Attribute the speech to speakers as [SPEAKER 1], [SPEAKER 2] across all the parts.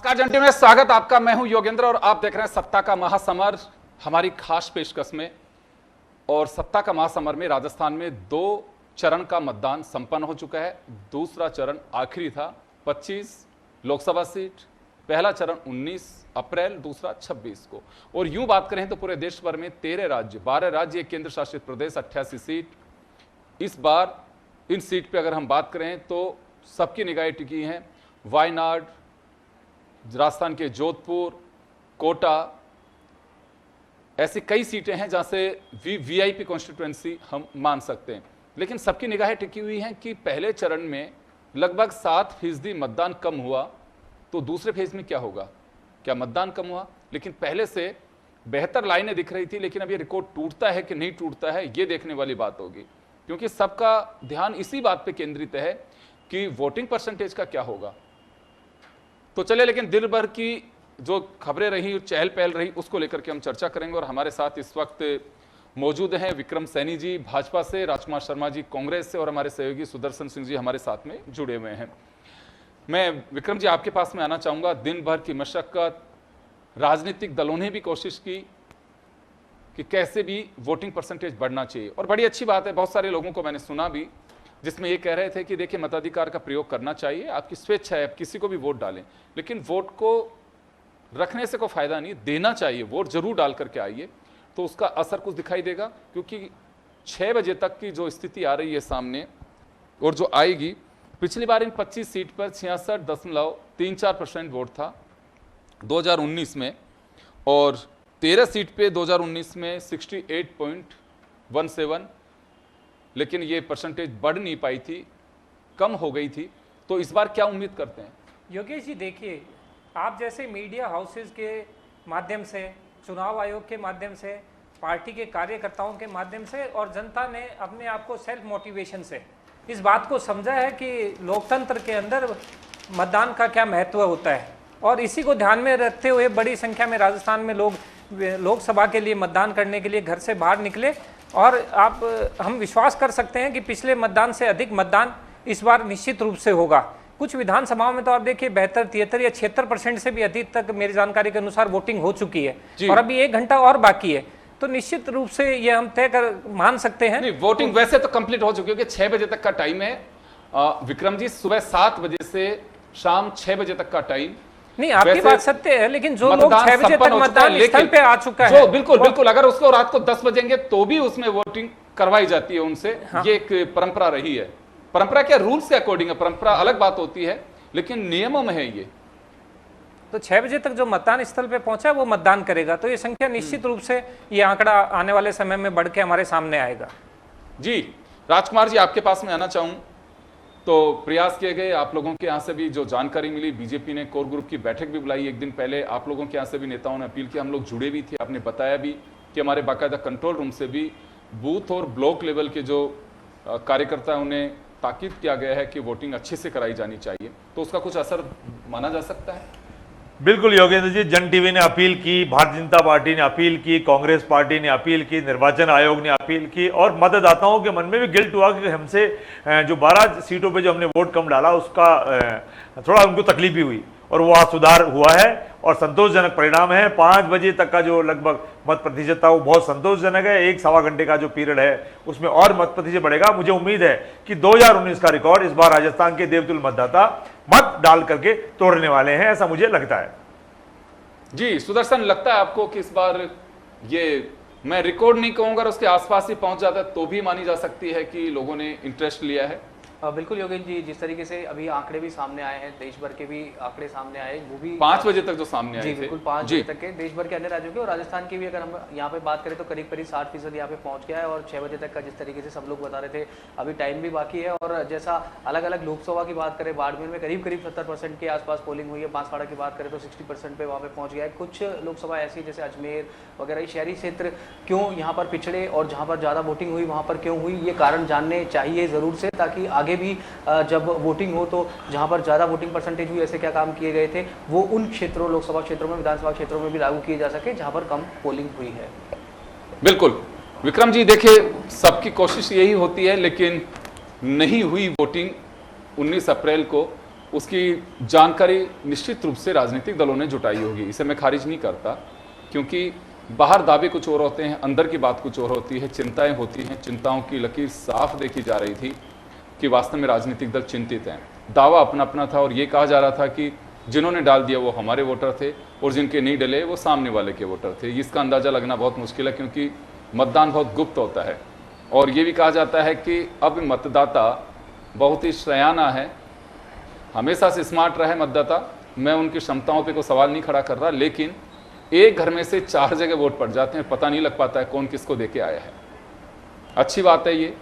[SPEAKER 1] नमस्कार जंटी में स्वागत आपका। मैं हूं योगेंद्र और आप देख रहे हैं सत्ता का महासमर, हमारी खास पेशकश में। और सत्ता का महासमर में राजस्थान में 2 चरण का मतदान संपन्न हो चुका है। दूसरा चरण आखिरी था, 25 लोकसभा सीट। पहला चरण 19 अप्रैल, दूसरा 26 को। और यूं बात करें तो पूरे देश भर में 13 राज्य, 12 राज्य, केंद्र शासित प्रदेश, 88 सीट। इस बार इन सीट पे अगर हम बात करें तो सबकी निगाहें टिकी हैं वायनाड, राजस्थान के जोधपुर, कोटा, ऐसी कई सीटें हैं जहां से वीआईपी कॉन्स्टिट्यूएंसी हम मान सकते हैं। लेकिन सबकी निगाहें टिकी हुई हैं कि पहले चरण में लगभग 7% मतदान कम हुआ, तो दूसरे फेज में क्या होगा, क्या मतदान कम हुआ? लेकिन पहले से बेहतर लाइनें दिख रही थी। लेकिन अब ये रिकॉर्ड टूटता है कि नहीं टूटता है, ये देखने वाली बात होगी, क्योंकि सबका ध्यान इसी बात पे केंद्रित है कि वोटिंग परसेंटेज का क्या होगा। तो चले, लेकिन दिन भर की जो खबरें रही, चहल पहल रही, उसको लेकर के हम चर्चा करेंगे। और हमारे साथ इस वक्त मौजूद हैं विक्रम सैनी जी भाजपा से, राजकुमार शर्मा जी कांग्रेस से, और हमारे सहयोगी सुदर्शन सिंह जी हमारे साथ में जुड़े हुए हैं। मैं विक्रम जी आपके पास में आना चाहूँगा। दिन भर की मशक्कत, राजनीतिक दलों ने भी कोशिश की कि कैसे भी वोटिंग परसेंटेज बढ़ना चाहिए। और बड़ी अच्छी बात है, बहुत सारे लोगों को मैंने सुना भी जिसमें ये कह रहे थे कि देखिए मताधिकार का प्रयोग करना चाहिए, आपकी स्वेच्छा है, आप किसी को भी वोट डालें, लेकिन वोट को रखने से कोई फायदा नहीं, देना चाहिए, वोट जरूर डाल करके आइए, तो उसका असर कुछ दिखाई देगा। क्योंकि 6 बजे तक की जो स्थिति आ रही है सामने और जो आएगी, पिछली बार इन 25 सीट पर 66.34% वोट था 2019 में, और 13 सीट पे 2019 में 68.17, लेकिन ये परसेंटेज बढ़ नहीं पाई थी, कम हो गई थी। तो इस बार क्या उम्मीद करते हैं?
[SPEAKER 2] योगेश जी देखिए, आप जैसे मीडिया हाउसेस के माध्यम से, चुनाव आयोग के माध्यम से, पार्टी के कार्यकर्ताओं के माध्यम से और जनता ने अपने आप को सेल्फ मोटिवेशन से इस बात को समझा है कि लोकतंत्र के अंदर मतदान का क्या महत्व होता है। और इसी को ध्यान में रखते हुए बड़ी संख्या में राजस्थान में लोग लोकसभा के लिए मतदान करने के लिए घर से बाहर निकले। और हम विश्वास कर सकते हैं कि पिछले मतदान से अधिक मतदान इस बार निश्चित रूप से होगा। कुछ विधानसभाओं में तो आप देखिए 72, 73 या 76% से भी अधिक तक मेरी जानकारी के अनुसार वोटिंग हो चुकी है, और अभी 1 घंटा और बाकी है। तो निश्चित रूप से ये हम तय कर मान सकते हैं।
[SPEAKER 1] नहीं, वोटिंग वैसे तो कंप्लीट हो चुकी है, क्योंकि 6 बजे तक का टाइम है विक्रम जी, सुबह 7 बजे से शाम 6 बजे तक का टाइम।
[SPEAKER 2] नहीं, आपकी बात सत्य है, लेकिन जो लोग 6 बजे तक मतदान स्थल पे आ चुका है,
[SPEAKER 1] बिल्कुल बिल्कुल, अगर उसको रात को 10 बजेंगे तो भी उसमें वोटिंग करवाई जाती है उनसे। हाँ। ये एक परंपरा रही है। परंपरा क्या, रूल्स के अकॉर्डिंग है, परंपरा अलग बात होती है, लेकिन नियमों में है ये।
[SPEAKER 2] तो 6 बजे तक जो मतदान स्थल पे पहुंचा वो मतदान करेगा, तो ये संख्या निश्चित रूप से, ये आंकड़ा आने वाले समय में बढ़ के हमारे सामने आएगा।
[SPEAKER 1] जी राजकुमार जी, आपके पास में आना चाहूं तो प्रयास किए गए, आप लोगों के यहाँ से भी जो जानकारी मिली, बीजेपी ने कोर ग्रुप की बैठक भी बुलाई एक दिन पहले, आप लोगों के यहाँ से भी नेताओं ने अपील की, हम लोग जुड़े भी थे, आपने बताया भी कि हमारे बाकायदा कंट्रोल रूम से भी बूथ और ब्लॉक लेवल के जो कार्यकर्ता हैं उन्हें ताकीद किया गया है कि वोटिंग अच्छे से कराई जानी चाहिए। तो उसका कुछ असर माना जा सकता है?
[SPEAKER 3] बिल्कुल योगेंद्र जी, जन टीवी ने अपील की, भारतीय जनता पार्टी ने अपील की, कांग्रेस पार्टी ने अपील की, निर्वाचन आयोग ने अपील की, और मतदाताओं के मन में भी गिल्ट हुआ कि हमसे जो 12 सीटों पे जो हमने वोट कम डाला उसका थोड़ा उनको तकलीफ भी हुई, और वह सुधार हुआ है और संतोषजनक परिणाम है। 5 बजे तक का जो लगभग मत प्रतिशत था वो बहुत संतोषजनक है। 1-1.25 घंटे का जो पीरियड है उसमें और मत प्रतिशत बढ़ेगा। मुझे उम्मीद है कि 2019 का रिकॉर्ड इस बार राजस्थान के देवतुल्य मतदाता मत डाल करके तोड़ने वाले हैं, ऐसा मुझे लगता है।
[SPEAKER 1] जी सुदर्शन, लगता है आपको कि इस बार ये, मैं रिकॉर्ड नहीं कहूंगा, उसके आसपास ही पहुंच जाता है तो भी मानी जा सकती है कि लोगों ने इंटरेस्ट लिया है?
[SPEAKER 4] बिल्कुल योगेश जी, जिस तरीके से अभी आंकड़े भी सामने आए हैं, देश भर के भी आंकड़े सामने आए, वो भी
[SPEAKER 1] 5 बजे तक जो सामने आए थे,
[SPEAKER 4] बिल्कुल 5 बजे तक के देश भर के अन्य राज्यों के और राजस्थान की भी अगर हम यहाँ पे बात करें तो करीब 60% यहाँ पे पहुँच गया है। और 6 बजे तक का जिस तरीके से सब लोग बता रहे थे, अभी टाइम भी बाकी है। और जैसा अलग अलग लोकसभा की बात करें, बाड़मेर में करीब 70% के आसपास पोलिंग हुई है, बांसवाड़ा की बात करें तो 60% पे वहाँ पे पहुँच गया है। कुछ लोकसभा ऐसी जैसे अजमेर वगैरह शहरी क्षेत्र क्यों यहाँ पर पिछड़े और जहाँ पर ज़्यादा वोटिंग हुई वहाँ पर क्यों हुई, ये कारण जानने चाहिए ज़रूर से, ताकि आगे भी जब वोटिंग हो तो जहां पर ज्यादा वोटिंग परसेंटेज हुई, ऐसे क्या काम किए गए थे वो उन क्षेत्रों, लोकसभा क्षेत्रों में, विधानसभा क्षेत्रों में भी लागू किए जा सके जहां पर कम पोलिंग हुई है।
[SPEAKER 1] बिल्कुल विक्रम जी, देखिए सबकी कोशिश यही होती है, लेकिन नहीं हुई वोटिंग 19 अप्रैल को, उसकी जानकारी निश्चित रूप से राजनीतिक दलों ने जुटाई होगी, इसे मैं खारिज नहीं करता, क्योंकि बाहर दावे कुछ और होते हैं, अंदर की बात कुछ और होती है, चिंताएं होती हैं। चिंताओं की लकीर साफ देखी जा रही थी कि वास्तव में राजनीतिक दल चिंतित हैं। दावा अपना अपना था और ये कहा जा रहा था कि जिन्होंने डाल दिया वो हमारे वोटर थे और जिनके नहीं डले वो सामने वाले के वोटर थे। इसका अंदाज़ा लगना बहुत मुश्किल है, क्योंकि मतदान बहुत गुप्त होता है। और ये भी कहा जाता है कि अब मतदाता बहुत ही शयाना है, हमेशा से स्मार्ट रहा है मतदाता। मैं उनकी क्षमताओं पे कोई सवाल नहीं खड़ा कर रहा, लेकिन एक घर में से 4 जगह वोट पड़ जाते हैं, पता नहीं लग पाता है कौन किसको दे के आया है। अच्छी बात है ये,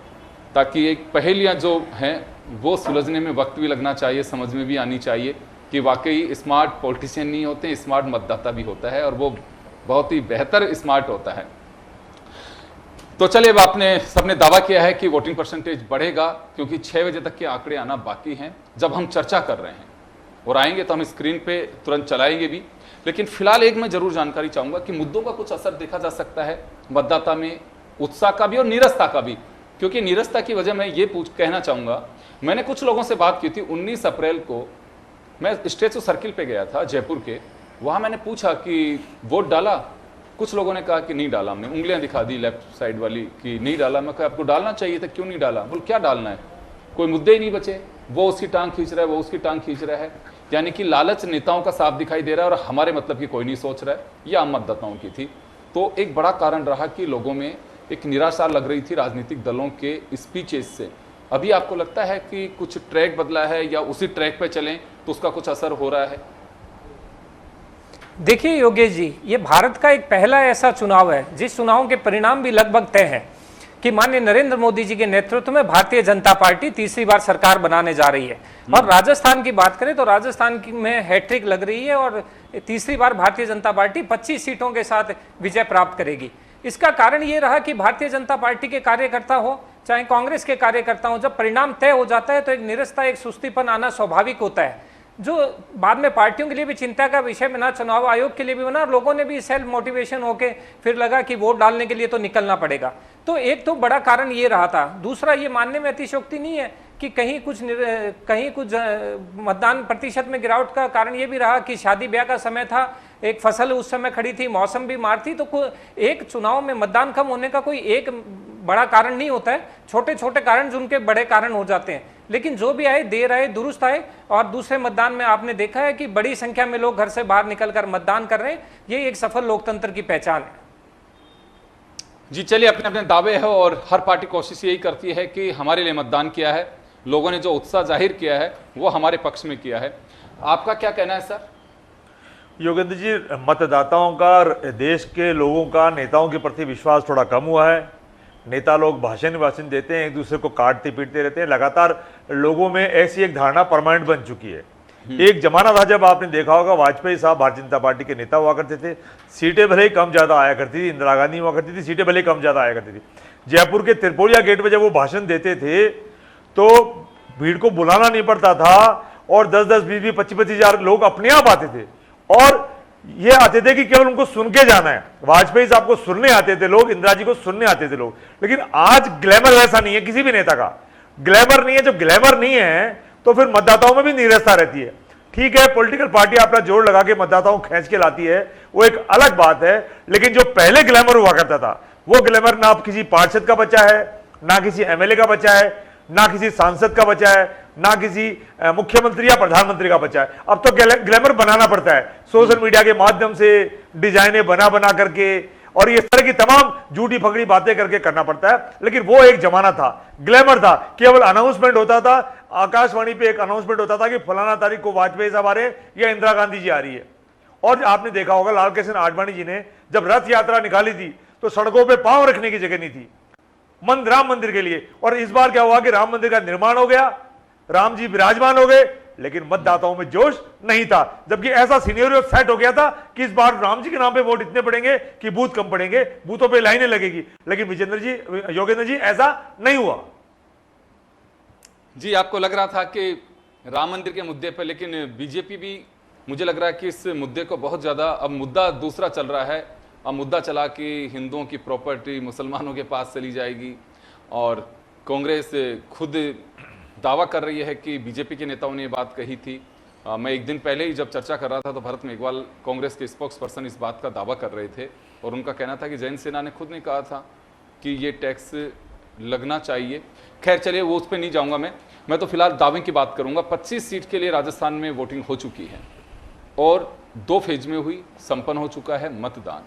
[SPEAKER 1] ताकि एक पहेलियाँ जो हैं वो सुलझने में वक्त भी लगना चाहिए, समझ में भी आनी चाहिए कि वाकई स्मार्ट पॉलिटिशियन नहीं होते, स्मार्ट मतदाता भी होता है और वो बहुत ही बेहतर स्मार्ट होता है। तो चलिए, अब आपने सबने दावा किया है कि वोटिंग परसेंटेज बढ़ेगा, क्योंकि 6 बजे तक के आंकड़े आना बाकी हैं जब हम चर्चा कर रहे हैं, और आएंगे तो हम स्क्रीन पे तुरंत चलाएंगे भी। लेकिन फिलहाल एक मैं जरूर जानकारी चाहूंगा कि मुद्दों का कुछ असर देखा जा सकता है मतदाता में, उत्साह का भी और नीरसता का भी। क्योंकि नीरसता की वजह मैं ये कहना चाहूंगा, मैंने कुछ लोगों से बात की थी। 19 अप्रैल को मैं स्टेचू सर्किल पे गया था जयपुर के, वहाँ मैंने पूछा कि वोट डाला? कुछ लोगों ने कहा कि नहीं डाला। हमने उंगलियां दिखा दी लेफ्ट साइड वाली कि नहीं डाला। मैं कहा आपको डालना चाहिए था, क्यों नहीं डाला? बोल क्या डालना है, कोई मुद्दे ही नहीं बचे, वो उसकी टांग खींच रहा है, वो उसकी टांग खींच रहा है। यानी कि लालच नेताओं का साफ दिखाई दे रहा है और हमारे मतलब की कोई नहीं सोच रहा है। यह आम मतदाताओं की थी। तो एक बड़ा कारण रहा कि लोगों में एक निराशा लग रही थी राजनीतिक दलों के स्पीचेस से। अभी आपको लगता है कि कुछ ट्रैक बदला है या उसी ट्रैक पे चलें तो उसका कुछ असर हो रहा है?
[SPEAKER 2] देखिए योगेश जी, ये भारत का एक पहला ऐसा चुनाव है जिस चुनाव के परिणाम भी लगभग तय हैं कि माननीय नरेंद्र मोदी जी के नेतृत्व में भारतीय जनता पार्टी तीसरी बार सरकार बनाने जा रही है। और राजस्थान की बात करें तो राजस्थान में हैट्रिक लग रही है और तीसरी बार भारतीय जनता पार्टी 25 सीटों के साथ विजय प्राप्त करेगी। इसका कारण ये रहा कि भारतीय जनता पार्टी के कार्यकर्ता हो चाहे कांग्रेस के कार्यकर्ता हो, जब परिणाम तय हो जाता है तो एक निरस्ता, एक सुस्तीपन आना स्वाभाविक होता है, जो बाद में पार्टियों के लिए भी चिंता का विषय बना, चुनाव आयोग के लिए भी बना। लोगों ने भी सेल्फ मोटिवेशन होके फिर लगा कि वोट डालने के लिए तो निकलना पड़ेगा। तो एक तो बड़ा कारण ये रहा था। दूसरा, ये मानने में अतिशयोक्ति नहीं है कि कहीं कुछ मतदान प्रतिशत में गिरावट का कारण ये भी रहा कि शादी ब्याह का समय था, एक फसल उस समय खड़ी थी, मौसम भी मार थी। तो एक चुनाव में मतदान कम होने का कोई एक बड़ा कारण नहीं होता है, छोटे छोटे कारण जो उनके बड़े कारण हो जाते हैं। लेकिन जो भी आए, देर आए दुरुस्त आए। और दूसरे मतदान में आपने देखा है कि बड़ी संख्या में लोग घर से बाहर निकलकर मतदान कर रहे हैं। ये एक सफल लोकतंत्र की पहचान है।
[SPEAKER 1] जी चलिए, अपने अपने दावे है और हर पार्टी कोशिश यही करती है कि हमारे लिए मतदान किया है, लोगों ने जो उत्साह जाहिर किया है वो हमारे पक्ष में किया है। आपका क्या कहना है सर?
[SPEAKER 3] योगेंद्र जी, मतदाताओं का, देश के लोगों का नेताओं के प्रति विश्वास थोड़ा कम हुआ है। नेता लोग भाषण देते हैं, एक दूसरे को काटते पीटते रहते हैं। लगातार लोगों में ऐसी एक धारणा परमानेंट बन चुकी है। एक जमाना था जब आपने देखा होगा, वाजपेयी साहब भारतीय जनता पार्टी के नेता हुआ करते थे, सीटें भले ही कम ज्यादा आया करती थी। इंदिरा गांधी हुआ करती थी, सीटें भले ही कम ज्यादा आया करती थी। जयपुर के त्रिपोलिया गेट पर जब वो भाषण देते थे तो भीड़ को बुलाना नहीं पड़ता था और 10-10, 20-20, 25-25 हजार लोग अपने आप आते थे और ये आते थे कि केवल उनको सुन के जाना है। वाजपेयी साहब को सुनने आते थे लोग, इंदिरा जी को सुनने आते थे लोग। लेकिन आज ग्लैमर वैसा नहीं है, किसी भी नेता का ग्लैमर नहीं है। जब ग्लैमर नहीं है तो फिर मतदाताओं में भी नीरसता रहती है। ठीक है, पॉलिटिकल पार्टी अपना जोर लगा के मतदाताओं को खींच के लाती है, वो एक अलग बात है। लेकिन जो पहले ग्लैमर हुआ करता था वो ग्लैमर ना किसी पार्षद का बचा है, ना किसी एमएलए का बचा है, ना किसी सांसद का बचा है, ना किसी मुख्यमंत्री या प्रधानमंत्री का बचा है। अब तो ग्लैमर बनाना पड़ता है सोशल मीडिया के माध्यम से, डिजाइनें बना करके और ये तरह की तमाम झूठी फकड़ी बातें करके करना पड़ता है। लेकिन वो एक जमाना था, ग्लैमर था, केवल अनाउंसमेंट होता था, आकाशवाणी पे एक अनाउंसमेंट होता था कि फलाना तारीख को वाजपेयी साहब आ रहे हैं या इंदिरा गांधी जी आ रही है। और आपने देखा होगा लाल कृष्ण आडवाणी जी ने जब रथ यात्रा निकाली थी तो सड़कों पे पांव रखने की जगह नहीं थी राम मंदिर के लिए। और इस बार क्या हुआ कि राम मंदिर का निर्माण हो गया, राम जी विराजमान हो गए, लेकिन मतदाताओं में जोश नहीं था। जबकि ऐसा सिनेरियो सेट हो गया था कि इस बार राम जी के नाम पे वोट इतने पड़ेंगे कि बूथ कम पड़ेंगे, बूथों पे लाइनें लगेगी। लेकिन विजेंद्र जी, योगेंद्र जी, ऐसा नहीं हुआ।
[SPEAKER 1] जी, आपको लग रहा था कि राम मंदिर के मुद्दे पर, लेकिन बीजेपी भी मुझे लग रहा है कि इस मुद्दे को बहुत ज्यादा, अब मुद्दा दूसरा चल रहा है। अब मुद्दा चला कि हिंदुओं की प्रॉपर्टी मुसलमानों के पास चली जाएगी और कांग्रेस खुद दावा कर रही है कि बीजेपी के नेताओं ने ये बात कही थी। मैं एक दिन पहले ही जब चर्चा कर रहा था तो भरत मेघवाल कांग्रेस के स्पोक्स पर्सन इस बात का दावा कर रहे थे और उनका कहना था कि जैन सेना ने खुद ने कहा था कि ये टैक्स लगना चाहिए। खैर चलिए वो उस पर नहीं जाऊंगा मैं तो फिलहाल दावे की बात करूंगा। 25 सीट के लिए राजस्थान में वोटिंग हो चुकी है और 2 फेज में हुई, संपन्न हो चुका है मतदान।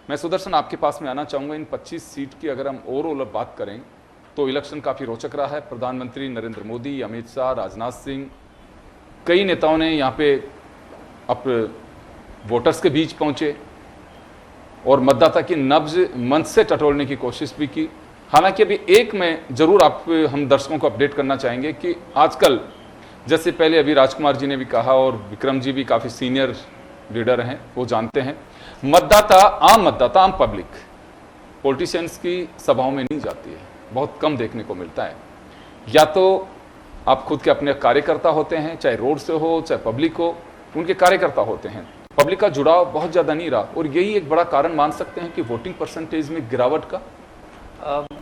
[SPEAKER 1] मैं सुदर्शन आपके पास में आना चाहूँगा। इन 25 सीट की अगर हम ओवरऑल बात करें तो इलेक्शन काफ़ी रोचक रहा है। प्रधानमंत्री नरेंद्र मोदी, अमित शाह, राजनाथ सिंह, कई नेताओं ने यहाँ पे अपने वोटर्स के बीच पहुँचे और मतदाता की नब्ज मंच से टटोलने की कोशिश भी की। हालांकि अभी एक में जरूर हम दर्शकों को अपडेट करना चाहेंगे कि आजकल जैसे पहले अभी राजकुमार जी ने भी कहा और विक्रम जी भी काफ़ी सीनियर लीडर हैं, वो जानते हैं मतदाता, आम पब्लिक पॉलिटिशियंस की सभाओं में नहीं जाती है, बहुत कम देखने को मिलता है। या तो आप खुद के अपने कार्यकर्ता होते हैं, चाहे रोड से हो चाहे पब्लिक हो, उनके कार्यकर्ता होते हैं, पब्लिक का जुड़ाव बहुत ज़्यादा नहीं रहा और यही एक बड़ा कारण मान सकते हैं कि वोटिंग परसेंटेज में गिरावट का।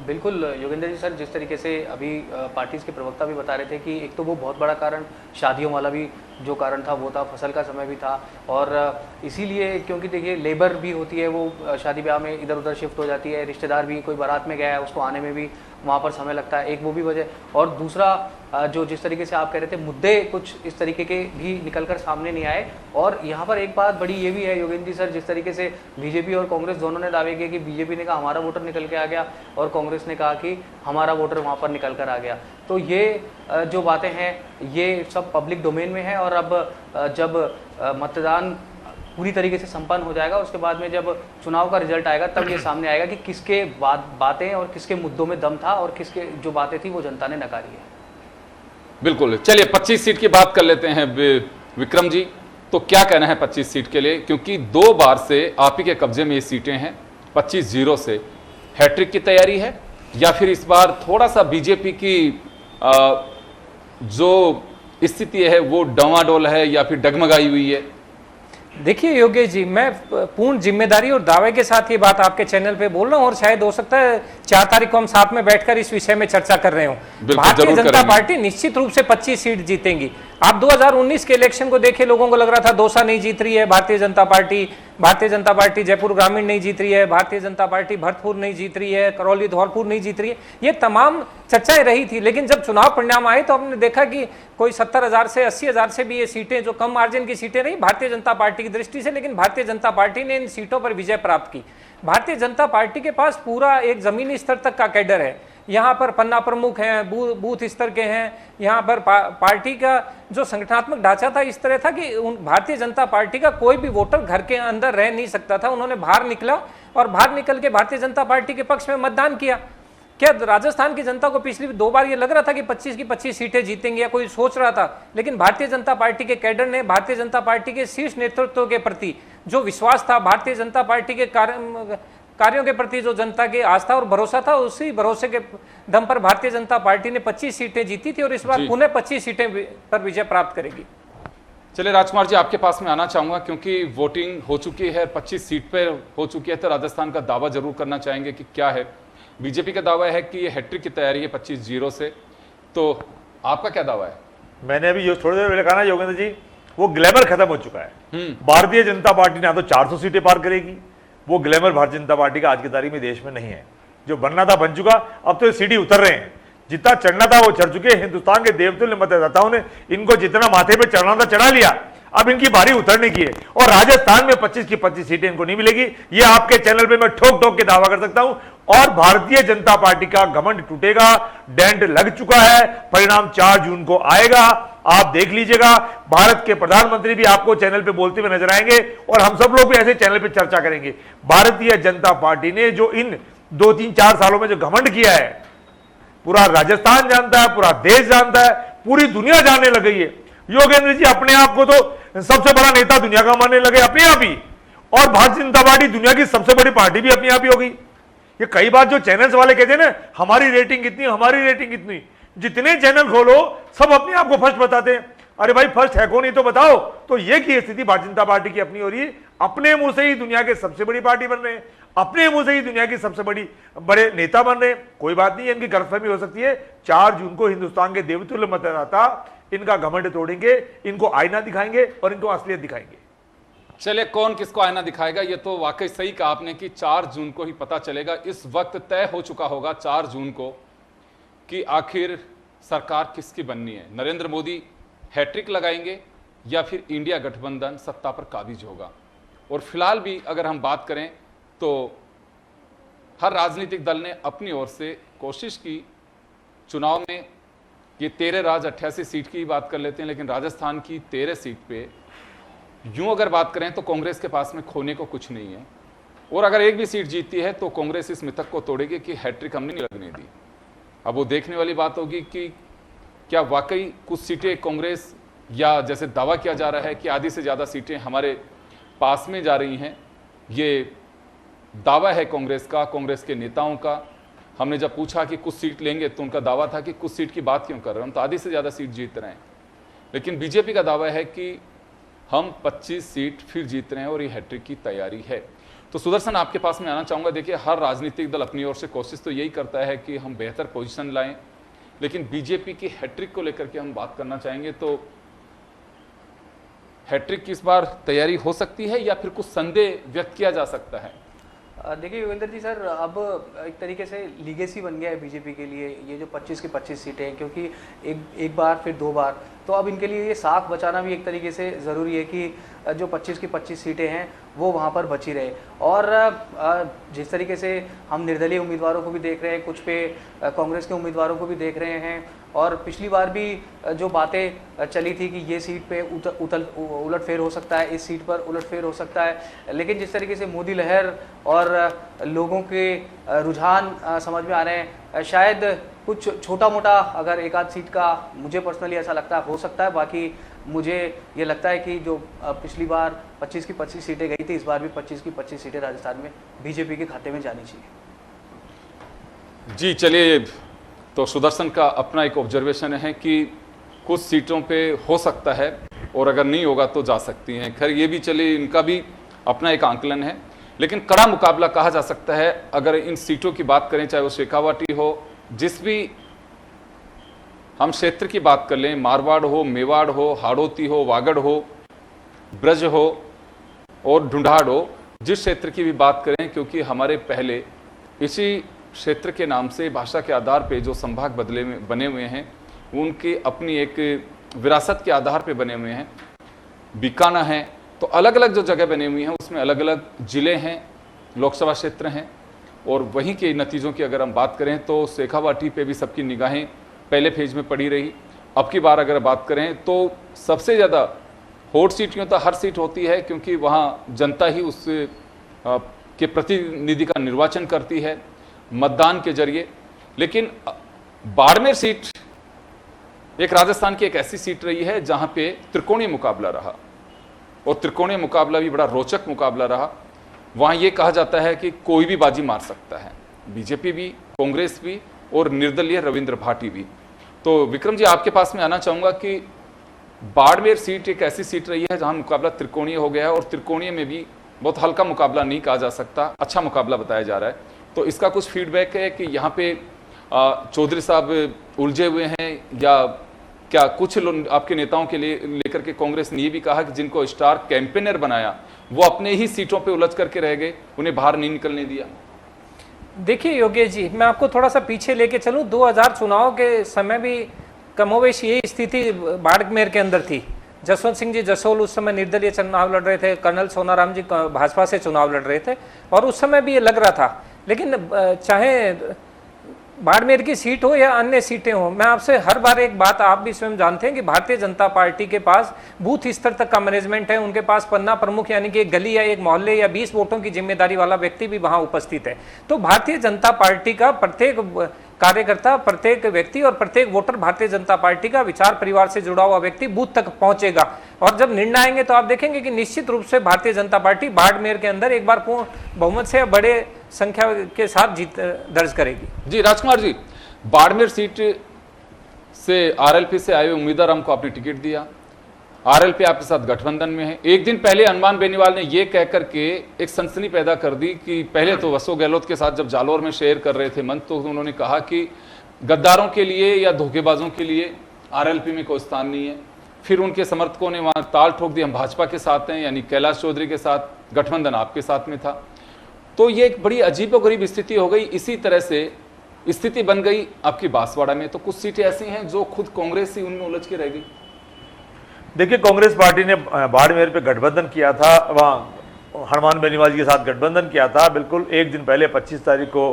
[SPEAKER 4] बिल्कुल योगेंद्र जी, सर जिस तरीके से अभी पार्टीज़ के प्रवक्ता भी बता रहे थे कि एक तो वो बहुत बड़ा कारण शादियों वाला भी जो कारण था वो था, फसल का समय भी था और इसीलिए क्योंकि देखिए लेबर भी होती है वो शादी ब्याह में इधर उधर शिफ्ट हो जाती है, रिश्तेदार भी कोई बारात में गया है उसको आने में भी वहाँ पर समय लगता है, एक वो भी वजह। और दूसरा जो जिस तरीके से आप कह रहे थे मुद्दे कुछ इस तरीके के भी निकलकर सामने नहीं आए। और यहाँ पर एक बात बड़ी ये भी है योगेंद्र जी सर, जिस तरीके से बीजेपी और कांग्रेस दोनों ने दावे किए कि बीजेपी ने कहा हमारा वोटर निकल के आ गया और कांग्रेस ने कहा कि हमारा वोटर वहाँ पर निकल कर आ गया। तो ये जो बातें हैं ये सब पब्लिक डोमेन में है और अब जब मतदान पूरी तरीके से संपन्न हो जाएगा उसके बाद में जब चुनाव का रिजल्ट आएगा तब ये सामने आएगा कि किसके बातें और किसके मुद्दों में दम था और किसके जो बातें थी वो जनता ने नकारी है।
[SPEAKER 1] बिल्कुल, चलिए 25 सीट की बात कर लेते हैं विक्रम जी। तो क्या कहना है 25 सीट के लिए, क्योंकि 2 बार से आप ही के कब्जे में ये सीटें हैं। 25-0 से हैट्रिक की तैयारी है या फिर इस बार थोड़ा सा बीजेपी की जो स्थिति है वो डवाडोल है या फिर डगमगाई हुई है?
[SPEAKER 2] देखिए योगेश जी, मैं पूर्ण जिम्मेदारी और दावे के साथ ये बात आपके चैनल पे बोल रहा हूँ और शायद हो सकता है 4 तारीख को हम साथ में बैठकर इस विषय में चर्चा कर रहे हो। भारतीय जनता पार्टी निश्चित रूप से 25 सीट जीतेंगी। आप 2019 के इलेक्शन को देखिए, लोगों को लग रहा था दौसा नहीं जीत रही है भारतीय जनता पार्टी जयपुर ग्रामीण नहीं जीत रही है, भारतीय जनता पार्टी भरतपुर नहीं जीत रही है, करौली धौलपुर नहीं जीत रही है, ये तमाम चर्चाएं रही थी। लेकिन जब चुनाव परिणाम आए तो हमने देखा कि कोई 70,000 से 80,000 से भी ये सीटें जो कम मार्जिन की सीटें रही भारतीय जनता पार्टी की दृष्टि से, लेकिन भारतीय जनता पार्टी ने इन सीटों पर विजय प्राप्त की। भारतीय जनता पार्टी के पास पूरा एक जमीनी स्तर तक का कैडर है। यहाँ पर पन्ना प्रमुख हैं, बूथ स्तर के हैं। यहाँ पर पार्टी का जो संगठनात्मक ढांचा था इस तरह था कि भारतीय जनता पार्टी का कोई भी वोटर घर के अंदर रह नहीं सकता था। उन्होंने बाहर निकला और बाहर निकल के भारतीय जनता पार्टी के पक्ष में मतदान किया। क्या राजस्थान की जनता को पिछली 2 बार ये लग रहा था कि 25 की 25 सीटें जीतेंगे या कोई सोच रहा था? लेकिन भारतीय जनता पार्टी के कैडर ने भारतीय जनता पार्टी के शीर्ष नेतृत्व के प्रति जो विश्वास था, भारतीय जनता पार्टी के कार्यों के प्रति जो जनता की आस्था और भरोसा था, उसी भरोसे के दम पर भारतीय जनता पार्टी ने 25 सीटें जीती थी और इस बार पुनः 25 सीटें पर विजय प्राप्त करेगी।
[SPEAKER 1] चलिए राजकुमार जी, आपके पास में आना चाहूंगा क्योंकि वोटिंग हो चुकी है, 25 सीट पर हो चुकी है, तो राजस्थान का दावा जरूर करना चाहेंगे कि क्या है। बीजेपी का दावा है कि ये हैट्रिक की तैयारी है 25-0 से, तो आपका क्या दावा है?
[SPEAKER 3] मैंने अभी जो थोड़ी देर पहले कहा ना योगेंद्र जी, वो ग्लैमर खत्म हो चुका है। भारतीय जनता पार्टी ना तो 400 सीटें पार करेगी, वो ग्लैमर भारतीय जनता पार्टी का आज की तारीख में देश में नहीं है। जो बनना था बन चुका, अब तो सीढ़ी उतर रहे हैं, जितना चढ़ना था वो चढ़ चुके। हिंदुस्तान के देवतुल्य मतदाताओं ने इनको जितना माथे पे चढ़ना था चढ़ा लिया, अब इनकी बारी उतरने की है। और राजस्थान में 25 की 25 सीटें इनको नहीं मिलेगी, ये आपके चैनल पे मैं ठोक ठोक के दावा कर सकता हूं। और भारतीय जनता पार्टी का घमंड टूटेगा, डेंट लग चुका है, परिणाम 4 जून को आएगा, आप देख लीजिएगा। भारत के प्रधानमंत्री भी आपको चैनल पे बोलते हुए नजर आएंगे और हम सब लोग भी ऐसे चैनल पे चर्चा करेंगे। भारतीय जनता पार्टी ने जो इन 2-3-4 सालों में जो घमंड किया है, पूरा राजस्थान जानता है, पूरा देश जानता है, पूरी दुनिया जानने लग गई है। योगेंद्र जी अपने आप को तो सबसे बड़ा नेता दुनिया का मानने लगे अपने आप ही, और भारतीय जनता पार्टी दुनिया की सबसे बड़ी पार्टी भी अपने आप ही हो गई। ये कई बार जो चैनल्स वाले कहते हैं ना, हमारी रेटिंग कितनी, हमारी रेटिंग कितनी, जितने चैनल खोलो सब अपने आप को फर्स्ट बताते हैं। अरे भाई फर्स्ट है कौन, ये तो बताओ। तो ये की स्थिति भारतीय जनता पार्टी की अपनी हो रही है। अपने मुंह से ही दुनिया के सबसे बड़ी पार्टी बन रहे हैं, अपने मुंह से ही दुनिया की सबसे बड़े नेता बन रहे हैं। कोई बात नहीं है, इनकी गलतफहमी हो सकती है। 4 जून को हिंदुस्तान के देवतुल्य मतदाता इनका घमंड तोड़ेंगे, इनको आईना दिखाएंगे और इनको असलियत दिखाएंगे।
[SPEAKER 1] चलिए, कौन किसको आईना दिखाएगा, ये तो वाकई सही कहा आपने कि 4 जून को ही पता चलेगा। इस वक्त तय हो चुका होगा 4 जून को कि आखिर सरकार किसकी बननी है। नरेंद्र मोदी हैट्रिक लगाएंगे या फिर इंडिया गठबंधन सत्ता पर काबिज होगा। और फिलहाल भी अगर हम बात करें तो हर राजनीतिक दल ने अपनी ओर से कोशिश की चुनाव में। ये 13 राज्य 88 सीट की बात कर लेते हैं, लेकिन राजस्थान की 13 सीट पे यूं अगर बात करें तो कांग्रेस के पास में खोने को कुछ नहीं है। और अगर एक भी सीट जीतती है तो कांग्रेस इस मिथक को तोड़ेगी कि हैट्रिक हमने नहीं लगने दी। अब वो देखने वाली बात होगी कि क्या वाकई कुछ सीटें कांग्रेस, या जैसे दावा किया जा रहा है कि आधी से ज़्यादा सीटें हमारे पास में जा रही हैं, ये दावा है कांग्रेस का, कांग्रेस के नेताओं का। हमने जब पूछा कि कुछ सीट लेंगे तो उनका दावा था कि कुछ सीट की बात क्यों कर रहे हैं, हम तो आधी से ज़्यादा सीट जीत रहे हैं। लेकिन बीजेपी का दावा है कि हम 25 सीट फिर जीत रहे हैं और ये हैट्रिक की तैयारी है। तो सुदर्शन, आपके पास में आना चाहूँगा। देखिए, हर राजनीतिक दल अपनी ओर से कोशिश तो यही करता है कि हम बेहतर पोजीशन लाएं, लेकिन बीजेपी की हैट्रिक को लेकर के हम बात करना चाहेंगे। तो हैट्रिक की इस बार तैयारी हो सकती है या फिर कुछ संदेह व्यक्त किया जा सकता है?
[SPEAKER 4] देखिए योगेंद्र जी, सर अब एक तरीके से लीगेसी बन गया है बीजेपी के लिए ये जो 25 की 25 सीटें हैं, क्योंकि एक बार फिर 2 बार, तो अब इनके लिए ये साख बचाना भी एक तरीके से ज़रूरी है कि जो 25 की 25 सीटें हैं वो वहाँ पर बची रहे। और जिस तरीके से हम निर्दलीय उम्मीदवारों को भी देख रहे हैं, कुछ पे कांग्रेस के उम्मीदवारों को भी देख रहे हैं, और पिछली बार भी जो बातें चली थी कि ये सीट पे उलटफेर हो सकता है, इस सीट पर उलटफेर हो सकता है, लेकिन जिस तरीके से मोदी लहर और लोगों के रुझान समझ में आ रहे हैं, शायद कुछ छोटा मोटा अगर एक आध सीट का, मुझे पर्सनली ऐसा लगता है, हो सकता है। बाकी मुझे ये लगता है कि जो पिछली बार 25 की 25 सीटें गई थी, इस बार भी 25 की 25 सीटें राजस्थान में बीजेपी के खाते में जानी चाहिए।
[SPEAKER 1] जी चलिए, तो सुदर्शन का अपना एक ऑब्जर्वेशन है कि कुछ सीटों पे हो सकता है और अगर नहीं होगा तो जा सकती हैं। खैर ये भी चलिए, इनका भी अपना एक आंकलन है, लेकिन कड़ा मुकाबला कहा जा सकता है अगर इन सीटों की बात करें, चाहे वो शेखावाटी हो, जिस भी हम क्षेत्र की बात कर लें, मारवाड़ हो, मेवाड़ हो, हाड़ौती हो, वागड़ हो, ब्रज हो और ढूंढाड़ हो, जिस क्षेत्र की भी बात करें, क्योंकि हमारे पहले इसी क्षेत्र के नाम से भाषा के आधार पे जो संभाग बने हुए हैं, उनकी अपनी एक विरासत के आधार पे बने हुए हैं। बीकाना है, तो अलग अलग जो जगह बनी हुई हैं उसमें अलग अलग जिले हैं, लोकसभा क्षेत्र हैं। और वहीं के नतीजों की अगर हम बात करें तो शेखावाटी पे भी सबकी निगाहें पहले फेज में पड़ी रही। अब की बार अगर बात करें तो सबसे ज़्यादा हॉट सीट यूँ तो हर सीट होती है, क्योंकि वहाँ जनता ही उस के प्रतिनिधि का निर्वाचन करती है मतदान के जरिए। लेकिन बाड़मेर सीट एक राजस्थान की एक ऐसी सीट रही है जहाँ पे त्रिकोणीय मुकाबला रहा, और त्रिकोणीय मुकाबला भी बड़ा रोचक मुकाबला रहा। वहाँ ये कहा जाता है कि कोई भी बाजी मार सकता है, बीजेपी भी, कांग्रेस भी और निर्दलीय रविंद्र भाटी भी। तो विक्रम जी, आपके पास में आना चाहूँगा कि बाड़मेर सीट एक ऐसी सीट रही है जहाँ मुकाबला त्रिकोणीय हो गया है, और त्रिकोणीय में भी बहुत हल्का मुकाबला नहीं कहा जा सकता, अच्छा मुकाबला बताया जा रहा है। तो इसका कुछ फीडबैक है कि यहाँ पे चौधरी साहब उलझे हुए हैं, या क्या कुछ आपके नेताओं के लिए लेकर के कांग्रेस ने ये भी कहा कि जिनको स्टार कैंपेनर बनाया वो अपने ही सीटों पे उलझ करके रह गए, उन्हें बाहर नहीं निकलने दिया?
[SPEAKER 2] देखिए योगेश जी, मैं आपको थोड़ा सा पीछे लेके चलूं। 2000 चुनाव के समय भी कमोवेश यही स्थिति बाड़मेर के अंदर थी। जसवंत सिंह जी जसोल उस समय निर्दलीय चुनाव लड़ रहे थे, कर्नल सोनाराम जी भाजपा से चुनाव लड़ रहे थे, और उस समय भी ये लग रहा था। लेकिन चाहे बाड़मेर की सीट हो या अन्य सीटें हो, मैं आपसे हर बार एक बात, आप भी स्वयं जानते हैं कि भारतीय जनता पार्टी के पास बूथ स्तर तक का मैनेजमेंट है, उनके पास पन्ना प्रमुख यानी कि एक गली या एक मोहल्ले या 20 वोटों की जिम्मेदारी वाला व्यक्ति भी वहां उपस्थित है। तो भारतीय जनता पार्टी का प्रत्येक कार्यकर्ता, प्रत्येक व्यक्ति और प्रत्येक वोटर भारतीय जनता पार्टी का विचार परिवार से जुड़ा हुआ व्यक्ति बूथ तक पहुंचेगा, और जब निर्णय आएंगे तो आप देखेंगे कि निश्चित रूप से भारतीय जनता पार्टी बाड़मेर के अंदर एक बार पूर्ण बहुमत से बड़े संख्या के साथ जीत दर्ज करेगी।
[SPEAKER 1] जी राजकुमार जी, बाड़मेर सीट से आरएलपी से आए हुए उम्मीदवार हमको आपने टिकट दिया, आरएलपी आपके साथ गठबंधन में है। एक दिन पहले हनुमान बेनीवाल ने यह कह करके एक सनसनी पैदा कर दी कि पहले तो अशोक गहलोत के साथ जब जालौर में शेयर कर रहे थे मंच, तो उन्होंने कहा कि गद्दारों के लिए या धोखेबाजों के लिए आरएलपी में कोई स्थान नहीं है। फिर उनके समर्थकों ने वहां ताल ठोक दी, हम भाजपा के साथ हैं, यानी कैलाश चौधरी के साथ, गठबंधन आपके साथ में था। तो ये एक बड़ी अजीबोगरीब स्थिति हो गई। इसी तरह से स्थिति बन गई आपकी बांसवाड़ा में। तो कुछ सीटें ऐसी हैं जो खुद कांग्रेस ही उनमें उलझ के रह गई।
[SPEAKER 3] देखिए, कांग्रेस पार्टी ने बाड़मेर पे गठबंधन किया था, वहाँ हनुमान बेनीवाल जी के साथ गठबंधन किया था। बिल्कुल एक दिन पहले 25 तारीख को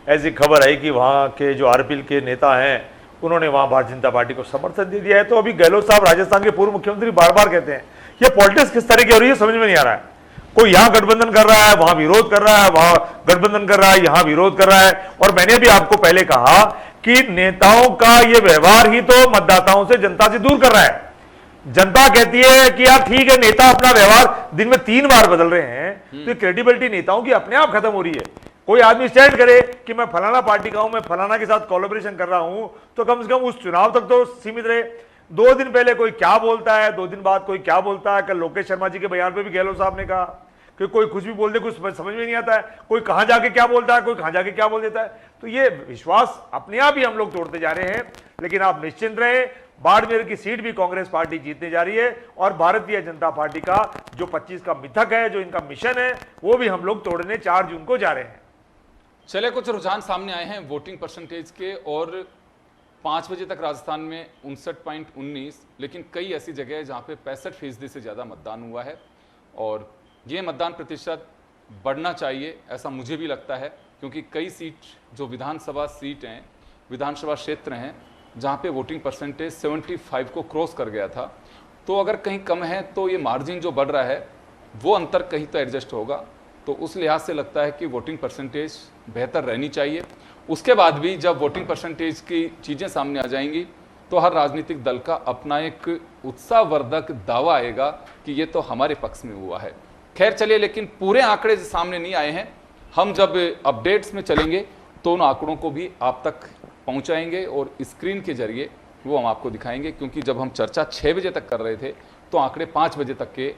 [SPEAKER 3] ऐसी खबर आई कि वहाँ के जो आरपीएल के नेता हैं उन्होंने वहाँ भारतीय जनता पार्टी को समर्थन दे दिया है। तो अभी गहलोत साहब राजस्थान के पूर्व मुख्यमंत्री बार बार कहते हैं ये पॉलिटिक्स किस तरह की हो रही है समझ में नहीं आ रहा है। कोई यहाँ गठबंधन कर रहा है, वहां विरोध कर रहा है, वहां गठबंधन कर रहा है, यहाँ विरोध कर रहा है। और मैंने भी आपको पहले कहा कि नेताओं का ये व्यवहार ही तो मतदाताओं से, जनता से दूर कर रहा है। जनता कहती है कि यार ठीक है, नेता अपना व्यवहार दिन में 3 बार बदल रहे हैं, तो क्रेडिबिलिटी नेताओं की अपने आप खत्म हो रही है। कोई आदमी स्टैंड करे कि मैं फलाना पार्टी का हूं, मैं फलाना के साथ कोलैबोरेशन कर रहा हूं, तो कम से कम उस चुनाव तक तो सीमित रहे। 2 दिन पहले कोई क्या बोलता है, 2 दिन बाद कोई क्या बोलता है। कल लोकेश शर्मा जी के बयान पे भी गहलोत साहब ने कहा कि कोई कुछ भी बोल दे, कुछ समझ में नहीं आता है, कोई कहां जाके क्या बोलता है, कोई कहां जाके क्या बोल देता है। तो ये विश्वास अपने आप ही हम लोग तोड़ते जा रहे हैं। लेकिन आप निश्चिंत रहें, बाड़मेर की सीट भी कांग्रेस पार्टी जीतने जा रही है और भारतीय जनता पार्टी का जो 25 का मिथक है, जो इनका मिशन है, वो भी हम लोग तोड़ने 4 जून को जा रहे हैं।
[SPEAKER 1] चले, कुछ रुझान सामने आए हैं वोटिंग परसेंटेज के, और 5 बजे तक राजस्थान में 59.19, लेकिन कई ऐसी जगह है जहां पे 65% से ज्यादा मतदान हुआ है। और ये मतदान प्रतिशत बढ़ना चाहिए, ऐसा मुझे भी लगता है, क्योंकि कई सीट जो विधानसभा सीट हैं, विधानसभा क्षेत्र हैं, जहां पे वोटिंग परसेंटेज 75 को क्रॉस कर गया था। तो अगर कहीं कम है तो ये मार्जिन जो बढ़ रहा है वो अंतर कहीं तो एडजस्ट होगा। तो उस लिहाज से लगता है कि वोटिंग परसेंटेज बेहतर रहनी चाहिए। उसके बाद भी जब वोटिंग परसेंटेज की चीज़ें सामने आ जाएंगी तो हर राजनीतिक दल का अपना एक उत्साहवर्धक दावा आएगा कि ये तो हमारे पक्ष में हुआ है। खैर चलिए, लेकिन पूरे आंकड़े सामने नहीं आए हैं। हम जब अपडेट्स में चलेंगे तो उन आंकड़ों को भी आप तक पहुंचाएंगे और स्क्रीन के जरिए वो हम आपको दिखाएंगे। क्योंकि जब हम चर्चा 6 बजे तक कर रहे थे तो आंकड़े 5 बजे तक के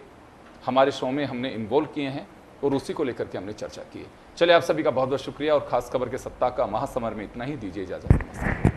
[SPEAKER 1] हमारे शो में हमने इन्वॉल्व किए हैं और उसी को लेकर के हमने चर्चा की है। चलिए, आप सभी का बहुत बहुत शुक्रिया और खास खबर के सत्ता का महासमर में इतना ही। दीजिए इजाजत।